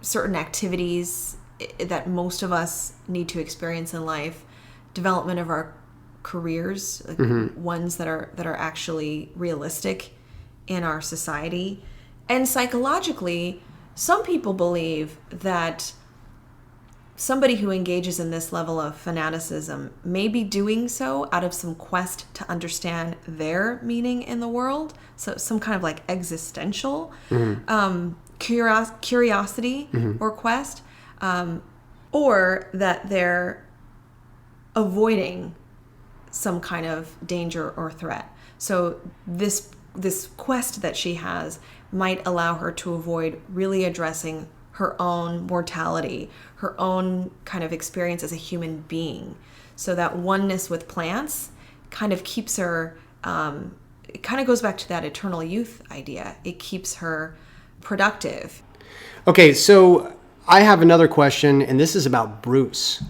certain activities that most of us need to experience in life, development of our careers, like ones that are actually realistic in our society. And psychologically, some people believe that somebody who engages in this level of fanaticism may be doing so out of some quest to understand their meaning in the world. So some kind of like existential curiosity or quest, or that they're avoiding some kind of danger or threat. So this quest that she has might allow her to avoid really addressing her own mortality, her own kind of experience as a human being. So that oneness with plants kind of keeps her, it kind of goes back to that eternal youth idea. It keeps her productive. Okay, so I have another question, and this is about Bruce.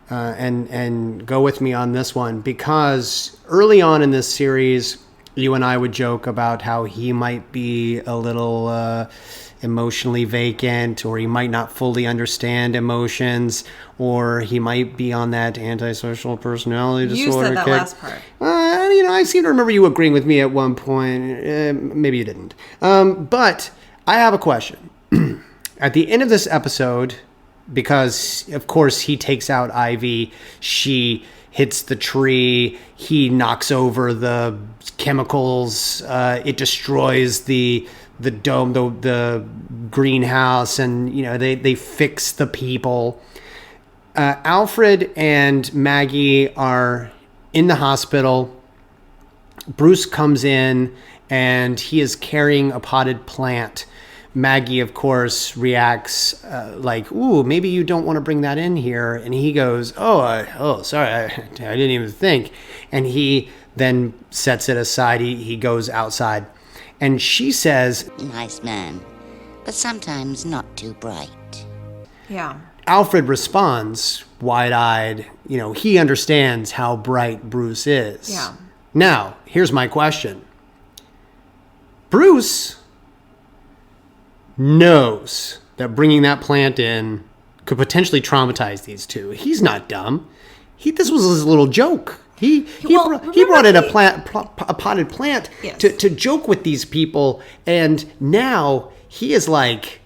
And go with me on this one, because early on in this series, you and I would joke about how he might be a little emotionally vacant, or he might not fully understand emotions, or he might be on that antisocial personality disorder. You said that last part. I seem to remember you agreeing with me at one point. Maybe you didn't. But I have a question. At the end of this episode, because of course he takes out Ivy, she hits the tree, he knocks over the chemicals, it destroys the the dome, the greenhouse, and they fix the people. Alfred and Maggie are in the hospital. Bruce comes in and he is carrying a potted plant. Maggie, of course, reacts like, "Ooh, maybe you don't want to bring that in here." And he goes, "Oh, sorry, I didn't even think." And he then sets it aside. He goes outside. And she says, Nice man, but sometimes not too bright. Yeah. Alfred responds, wide-eyed, he understands how bright Bruce is. Yeah. Now, here's my question. Bruce knows that bringing that plant in could potentially traumatize these two. He's not dumb. This was his little joke. He brought in a potted plant Yes. to joke with these people, and now he is like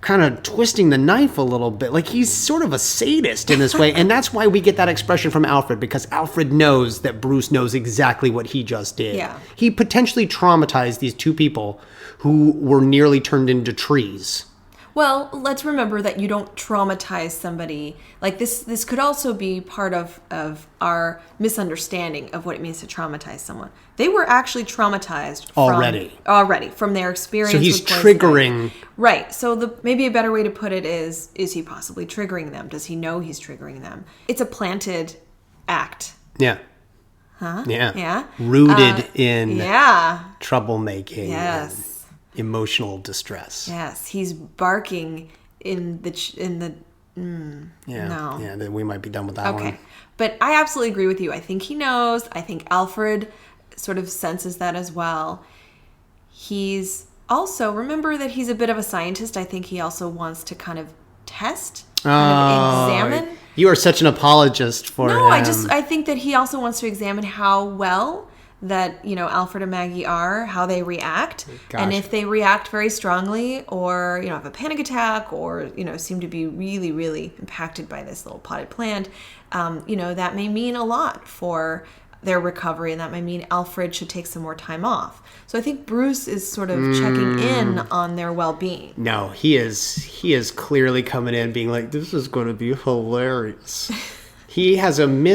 kind of twisting the knife a little bit. Like he's sort of a sadist in this way, and that's why we get that expression from Alfred, because Alfred knows that Bruce knows exactly what he just did. Yeah. He potentially traumatized these two people who were nearly turned into trees. Well, let's remember that you don't traumatize somebody. Like this could also be part of our misunderstanding of what it means to traumatize someone. They were actually traumatized already from their experience. So he's with poison triggering. ivy. Right. So maybe a better way to put it is he possibly triggering them? Does he know he's triggering them? It's a planted act. Yeah. Huh? Yeah. Yeah. Rooted in Yeah. troublemaking. Yes. And emotional distress. Yes. He's barking in the Yeah. No. Yeah, then we might be done with that one. Okay. But I absolutely agree with you. I think he knows. I think Alfred sort of senses that as well. He's also, remember that he's a bit of a scientist. I think he also wants to kind of test, examine. You are such an apologist for him. No, I think that he also wants to examine how well that, Alfred and Maggie are, how they react. Gosh. And if they react very strongly or, have a panic attack or, seem to be really, really impacted by this little potted plant, that may mean a lot for their recovery, and that may mean Alfred should take some more time off. So I think Bruce is sort of checking in on their well-being. No, he is clearly coming in being like, this is going to be hilarious. He has an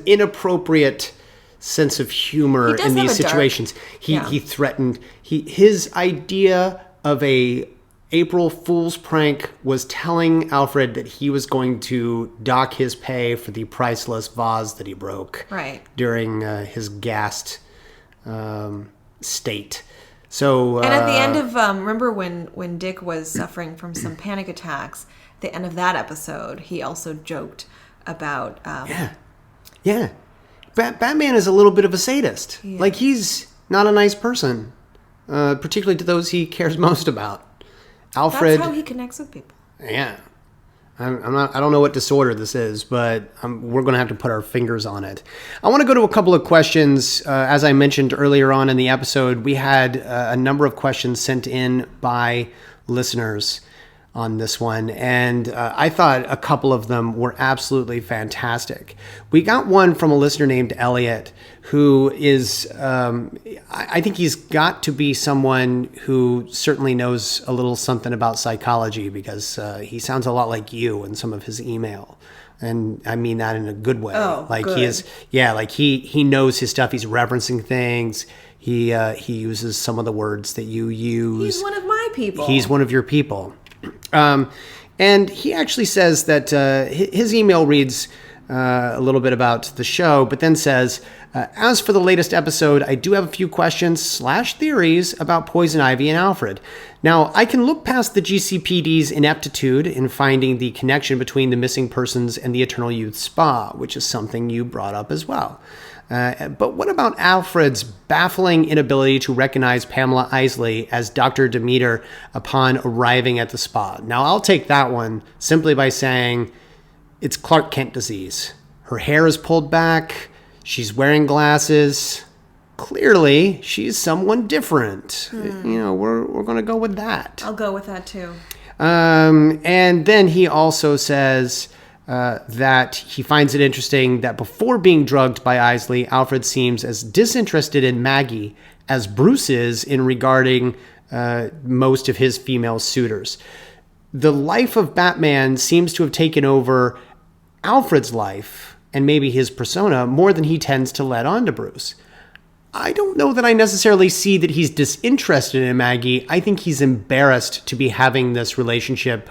inappropriate sense of humor in these situations. He threatened. His idea of a April Fool's prank was telling Alfred that he was going to dock his pay for the priceless vase that he broke during his gassed state. So, and at the end of remember when Dick was suffering from some panic attacks, at the end of that episode, he also joked about Batman is a little bit of a sadist. Yeah. Like, he's not a nice person, particularly to those he cares most about. Alfred. That's how he connects with people. Yeah. I don't know what disorder this is, but we're going to have to put our fingers on it. I want to go to a couple of questions. As I mentioned earlier on in the episode, we had a number of questions sent in by listeners on this one, and I thought a couple of them were absolutely fantastic. We got one from a listener named Elliot, who is, I think he's got to be someone who certainly knows a little something about psychology, because he sounds a lot like you in some of his email. And I mean that in a good way. Oh, like good. He is, like he knows his stuff. He's referencing things. He uses some of the words that you use. He's one of my people. He's one of your people. And he actually says that his email reads a little bit about the show, but then says, as for the latest episode, I do have a few questions / theories about Poison Ivy and Alfred. Now, I can look past the GCPD's ineptitude in finding the connection between the missing persons and the Eternal Youth Spa, which is something you brought up as well. But what about Alfred's baffling inability to recognize Pamela Isley as Dr. Demeter upon arriving at the spa? Now, I'll take that one simply by saying it's Clark Kent disease. Her hair is pulled back. She's wearing glasses. Clearly, she's someone different. We're going to go with that. I'll go with that too. And then he also says, that he finds it interesting that before being drugged by Isley, Alfred seems as disinterested in Maggie as Bruce is in regarding most of his female suitors. The life of Batman seems to have taken over Alfred's life and maybe his persona more than he tends to let on to Bruce. I don't know that I necessarily see that he's disinterested in Maggie. I think he's embarrassed to be having this relationship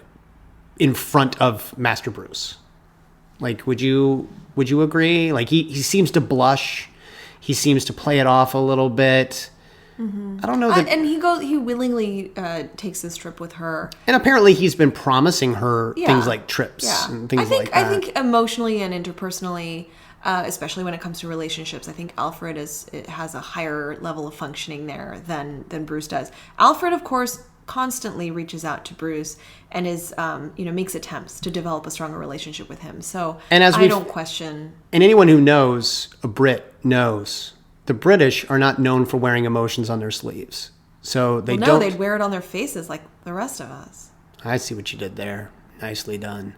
in front of Master Bruce. Like, would you agree? Like, he seems to blush. He seems to play it off a little bit. I don't know that... And he willingly takes this trip with her. And apparently he's been promising her things like trips and things like that. I think emotionally and interpersonally, especially when it comes to relationships, I think Alfred has a higher level of functioning there than Bruce does. Alfred, of course, constantly reaches out to Bruce and is makes attempts to develop a stronger relationship with him. So I don't question. And anyone who knows a Brit knows the British are not known for wearing emotions on their sleeves. So they'd wear it on their faces like the rest of us. I see what you did there. Nicely done.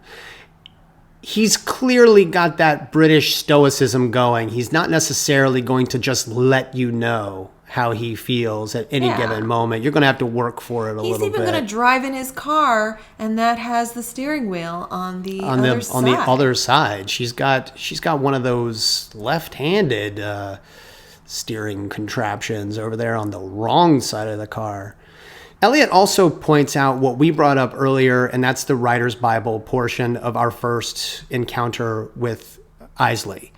He's clearly got that British stoicism going. He's not necessarily going to just let you know how he feels at any given moment. You're going to have to work for it a little bit. He's even going to drive in his car, and that has the steering wheel on the other side. On the other side. She's got one of those left-handed steering contraptions over there on the wrong side of the car. Elliot also points out what we brought up earlier, and that's the Writer's Bible portion of our first encounter with Isley.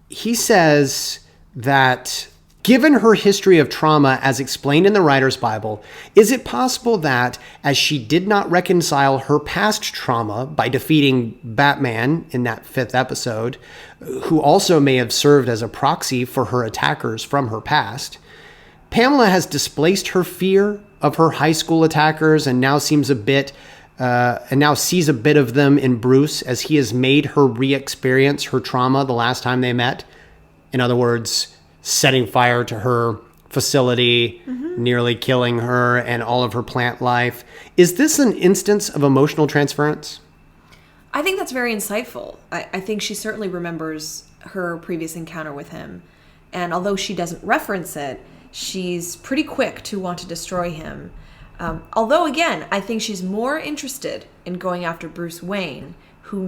He says that given her history of trauma as explained in the Writer's Bible, is it possible that, as she did not reconcile her past trauma by defeating Batman in that 5th episode, who also may have served as a proxy for her attackers from her past, Pamela has displaced her fear of her high school attackers and now sees a bit of them in Bruce as he has made her re-experience her trauma the last time they met? In other words, setting fire to her facility, nearly killing her and all of her plant life. Is this an instance of emotional transference? I think that's very insightful. I think she certainly remembers her previous encounter with him. And although she doesn't reference it, she's pretty quick to want to destroy him. Although, again, I think she's more interested in going after Bruce Wayne, who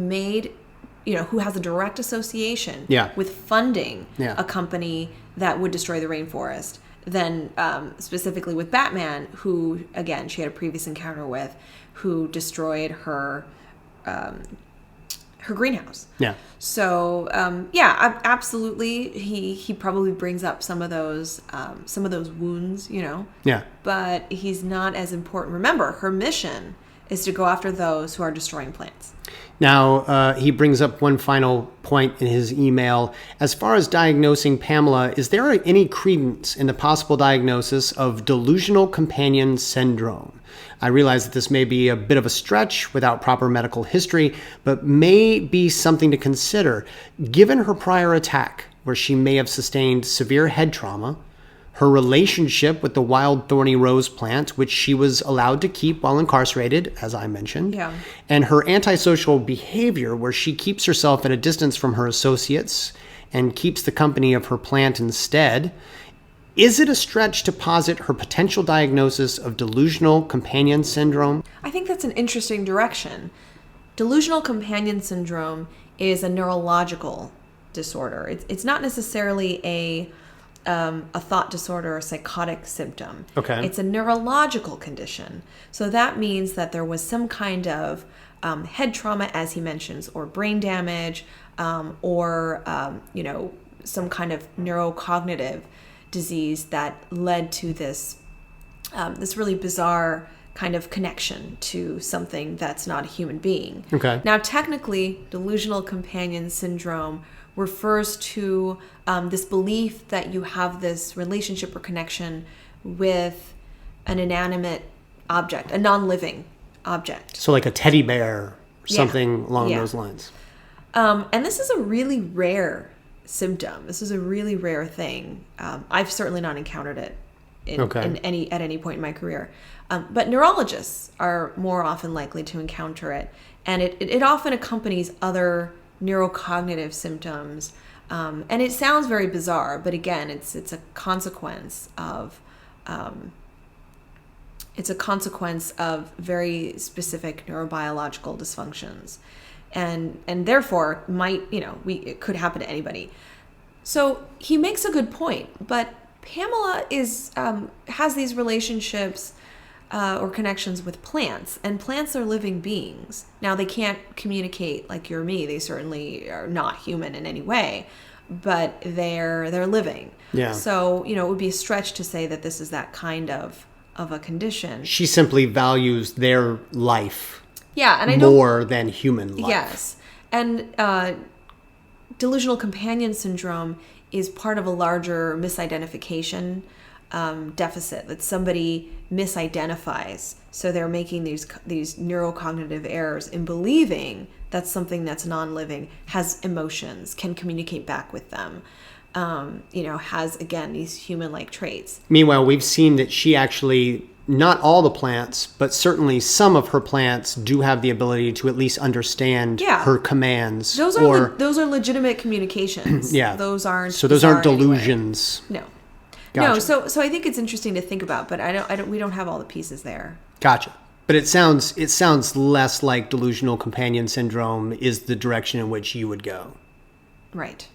has a direct association with funding a company that would destroy the rainforest, than specifically with Batman, who, again, she had a previous encounter with, who destroyed her greenhouse. Yeah. So, absolutely, he probably brings up some of those wounds, Yeah. But he's not as important. Remember, her mission is to go after those who are destroying plants. Now, he brings up one final point in his email. As far as diagnosing Pamela, is there any credence in the possible diagnosis of delusional companion syndrome? I realize that this may be a bit of a stretch without proper medical history, but may be something to consider. Given her prior attack, where she may have sustained severe head trauma, her relationship with the wild thorny rose plant, which she was allowed to keep while incarcerated, as I mentioned, and her antisocial behavior, where she keeps herself at a distance from her associates and keeps the company of her plant instead. Is it a stretch to posit her potential diagnosis of delusional companion syndrome? I think that's an interesting direction. Delusional companion syndrome is a neurological disorder. It's not necessarily a thought disorder or psychotic symptom. Okay. It's a neurological condition. So that means that there was some kind of head trauma, as he mentions, or brain damage, or some kind of neurocognitive disease that led to this really bizarre kind of connection to something that's not a human being. Okay. Now, technically, delusional companion syndrome refers to this belief that you have this relationship or connection with an inanimate object, a non-living object. So like a teddy bear or something along those lines. And this is a really rare symptom. This is a really rare thing. I've certainly not encountered it at any point in my career. But neurologists are more often likely to encounter it. And it often accompanies other neurocognitive symptoms. And it sounds very bizarre, but again, it's a consequence of very specific neurobiological dysfunctions, and therefore it could happen to anybody. So he makes a good point, but Pamela has these relationships or connections with plants, and plants are living beings. Now, they can't communicate like you or me. They certainly are not human in any way, but they're living. Yeah. So, it would be a stretch to say that this is that kind of a condition. She simply values their life more than human life. Yes. And delusional companion syndrome is part of a larger misidentification deficit, that somebody misidentifies. So they're making these neurocognitive errors in believing that something that's non-living has emotions, can communicate back with them, has, again, these human-like traits. Meanwhile, we've seen that she actually, not all the plants, but certainly some of her plants do have the ability to at least understand her commands. Those are legitimate communications. Yeah. Those aren't. So those aren't delusions. Anyway. No. Gotcha. No, so I think it's interesting to think about, but we don't have all the pieces there. Gotcha. But it sounds less like delusional companion syndrome is the direction in which you would go. Right.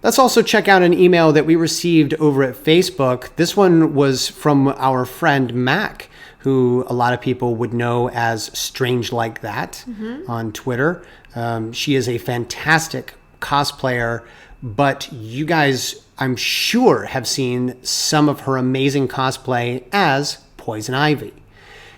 Let's also check out an email that we received over at Facebook. This one was from our friend Mac, who a lot of people would know as Strange Like That on Twitter. She is a fantastic cosplayer, but you guys, I'm sure, have seen some of her amazing cosplay as Poison Ivy.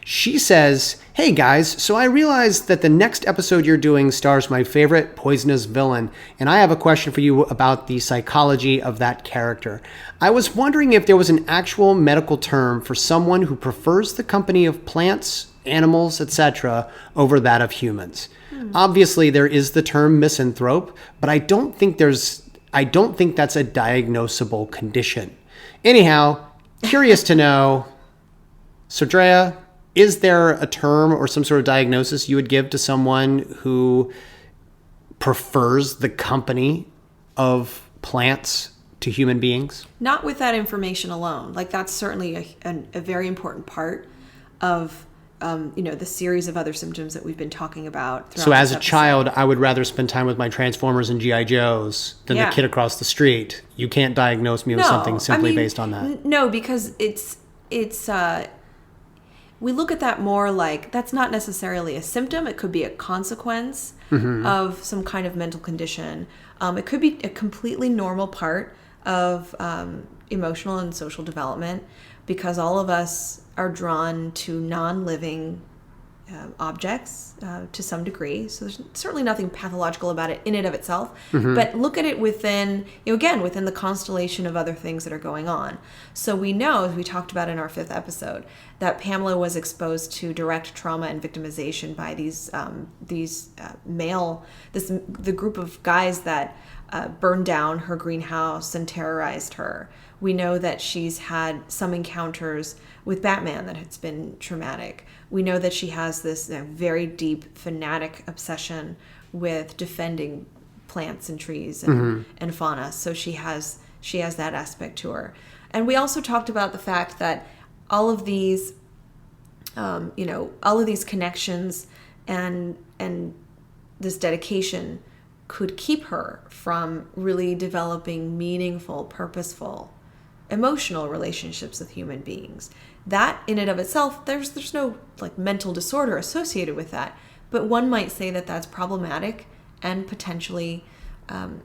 She says, "Hey guys, so I realized that the next episode you're doing stars my favorite poisonous villain, and I have a question for you about the psychology of that character. I was wondering if there was an actual medical term for someone who prefers the company of plants, animals, etc. over that of humans. Obviously, there is the term misanthrope, but I don't think that's a diagnosable condition. Anyhow, curious to know, so Drea, is there a term or some sort of diagnosis you would give to someone who prefers the company of plants to human beings? Not with that information alone. Like, that's certainly a very important part of the series of other symptoms that we've been talking about throughout So as this a episode. child, I would rather spend time with my Transformers and G.I. Joes than the kid across the street. You can't diagnose me with something simply based on that. No, because it's we look at that more like that's not necessarily a symptom. It could be a consequence of some kind of mental condition. It could be a completely normal part of emotional and social development, because all of us are drawn to non-living objects to some degree. So there's certainly nothing pathological about it in and of itself. But look at it within the constellation of other things that are going on. So we know, as we talked about in our 5th episode, that Pamela was exposed to direct trauma and victimization by the group of guys that burned down her greenhouse and terrorized her. We know that she's had some encounters with Batman that has been traumatic. We know that she has this very deep fanatic obsession with defending plants and trees and fauna. So she has that aspect to her. And we also talked about the fact that all of these connections and this dedication could keep her from really developing meaningful, purposeful, emotional relationships with human beings. That in and of itself, there's no mental disorder associated with that, but one might say that that's problematic and potentially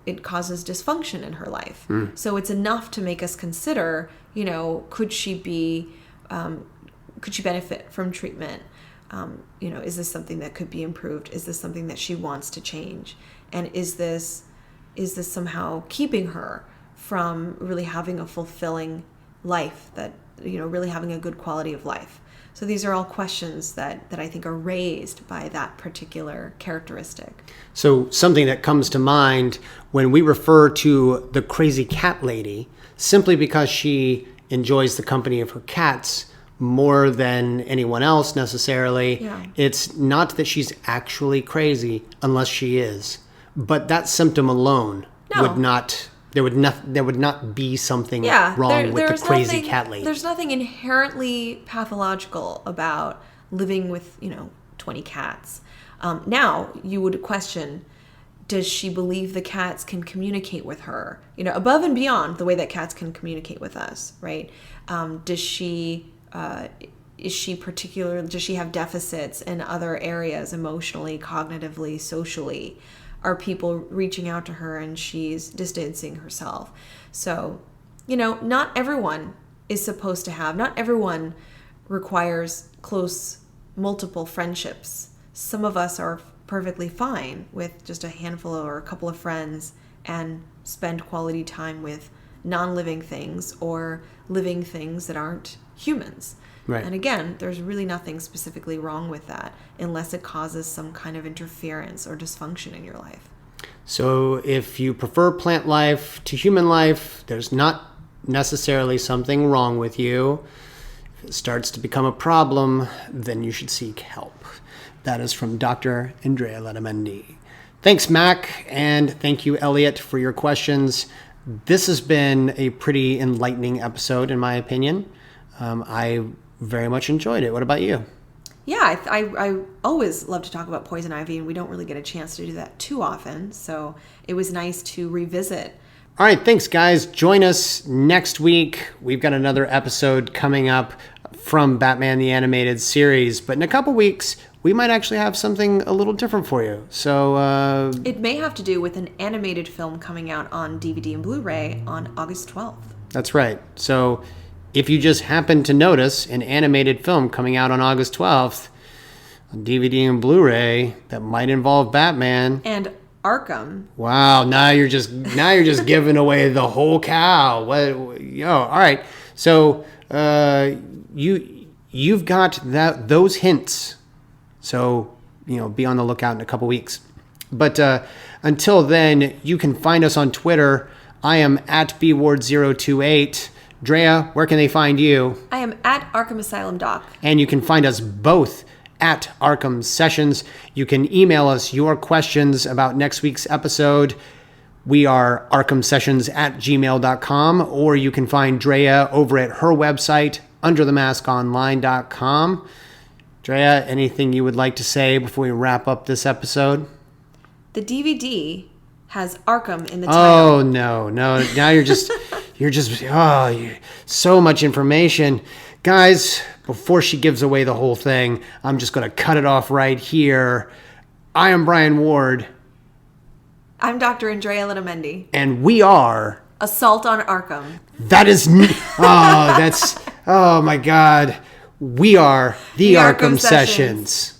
it causes dysfunction in her life. So it's enough to make us consider, could she benefit from treatment? Is this something that could be improved? Is this something that she wants to change? And is this somehow keeping her from really having a fulfilling life, that really having a good quality of life? So these are all questions that I think are raised by that particular characteristic. So something that comes to mind when we refer to the crazy cat lady, simply because she enjoys the company of her cats, more than anyone else necessarily. Yeah. It's not that she's actually crazy, unless she is. But that symptom alone would not... There would not be something wrong with the crazy cat lady. There's nothing inherently pathological about living with, 20 cats. Now, you would question, does she believe the cats can communicate with her? Above and beyond the way that cats can communicate with us, right? Does she have deficits in other areas, emotionally, cognitively, socially? Are people reaching out to her and she's distancing herself? So, not everyone is supposed to have, not everyone requires close, multiple friendships. Some of us are perfectly fine with just a handful or a couple of friends and spend quality time with non-living things or living things that aren't humans. Right. And again, there's really nothing specifically wrong with that unless it causes some kind of interference or dysfunction in your life. So if you prefer plant life to human life, there's not necessarily something wrong with you. If it starts to become a problem, then you should seek help. That is from Dr. Andrea Letamendi. Thanks, Mac, and thank you, Elliot, for your questions. This has been a pretty enlightening episode, in my opinion. I very much enjoyed it. What about you? Yeah, I always love to talk about poison ivy, and we don't really get a chance to do that too often. So it was nice to revisit. All right, thanks, guys. Join us next week. We've got another episode coming up from Batman the Animated Series. But in a couple weeks, we might actually have something a little different for you. So it may have to do with an animated film coming out on DVD and Blu-ray on August 12th. That's right. So if you just happen to notice an animated film coming out on August 12th on DVD and Blu-ray that might involve Batman and Arkham. Wow, now you're just giving away the whole cow. All right. So you've got those hints. So, be on the lookout in a couple weeks. But until then, you can find us on Twitter. I am at bward028. Drea, where can they find you? I am at Arkham Asylum Doc. And you can find us both at Arkham Sessions. You can email us your questions about next week's episode. We are arkhamsessions@gmail.com, or you can find Drea over at her website, underthemaskonline.com. Drea, anything you would like to say before we wrap up this episode? The DVD has Arkham in the title. Oh, no. Now so much information. Guys, before she gives away the whole thing, I'm just going to cut it off right here. I am Brian Ward. I'm Dr. Andrea Letamendi. And we are... Assault on Arkham. That is... oh my God. We are the Arkham Sessions.